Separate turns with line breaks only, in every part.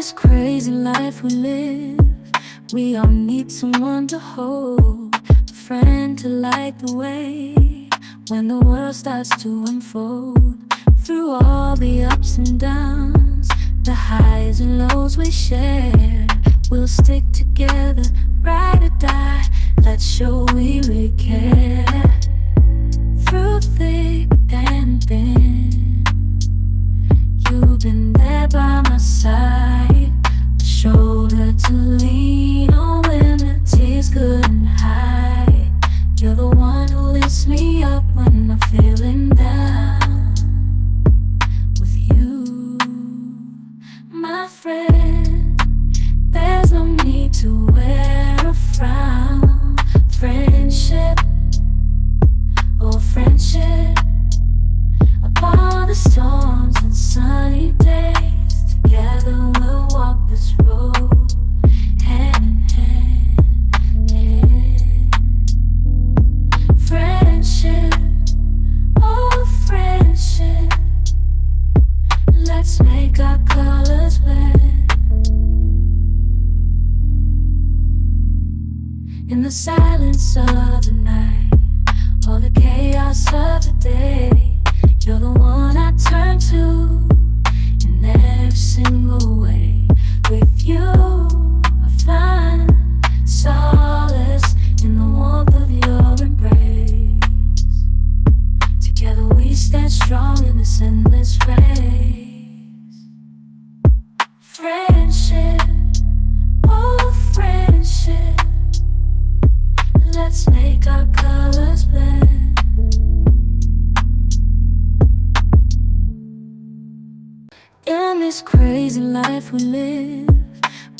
this crazy life we live, we all need someone to hold, a friend to light the way when the world starts to unfold. Through all the ups and downs, the highs and lows we share, we'll stick together, ride or die. Let's show we really care. Through thick and thin, you've been there by my side, a shoulder to lean on when the tears couldn't hide. You're the one who lifts me up when I'm feeling down. With you, my friend, there's no need to wear a frown. Friendship, oh friendship, upon the storms and sunny days, together we'll walk this road, hand in hand, yeah. Friendship, oh friendship, let's make our colors blend. In the silence of the night, or the chaos of the day, you're the one I turn to in every single way. With you, I find solace in the warmth of your embrace. Together we stand strong in this endless race. Friendship, oh friendship, let's make our colors blend. In this crazy life we live,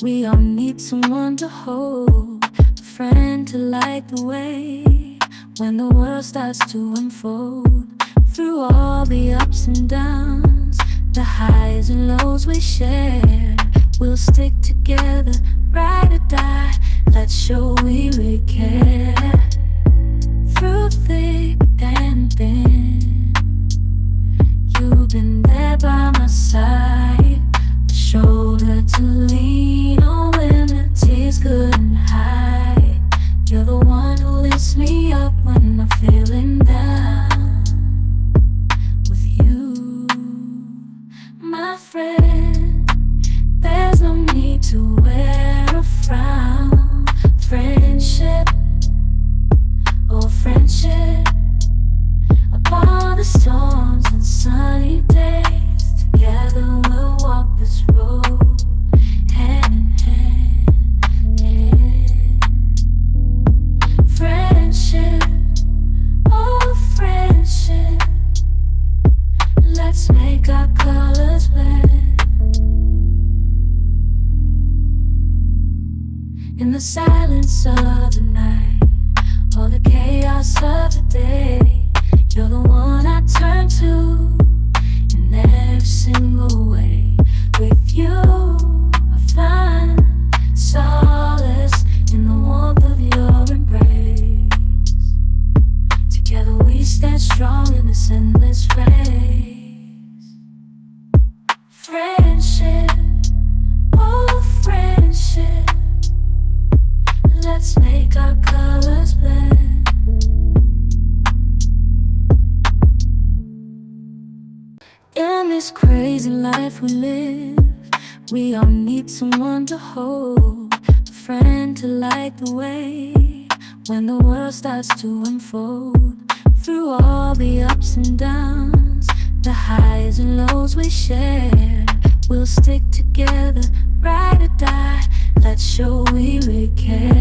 we all need someone to hold, a friend to light the way when the world starts to unfold. Through all the ups and downs, the highs and lows we share, we'll stick together, ride or die. Let's show we really care. Through thick and thin, you've been there by my side, a shoulder to lean on when the tears couldn't hide. You're the one who lifts me up when I'm feeling down. With you, my friend, there's no need to wear a frown. Friendship, oh friendship, upon the storms and sunny days, together we'll walk this road, hand in hand, yeah. Friendship, oh friendship, let's make our colors blend. In the silence of the night, or the chaos of the day, you're the one I turn to in every single way. With you, I find solace in the warmth of your embrace. Together we stand strong in this endless race. Friendship, oh friendship, let's make our colors blend. In this crazy life we live, we all need someone to hold, a friend to light the way when the world starts to unfold. Through all the ups and downs, the highs and lows we share, we'll stick together, ride or die. Let's show we really care.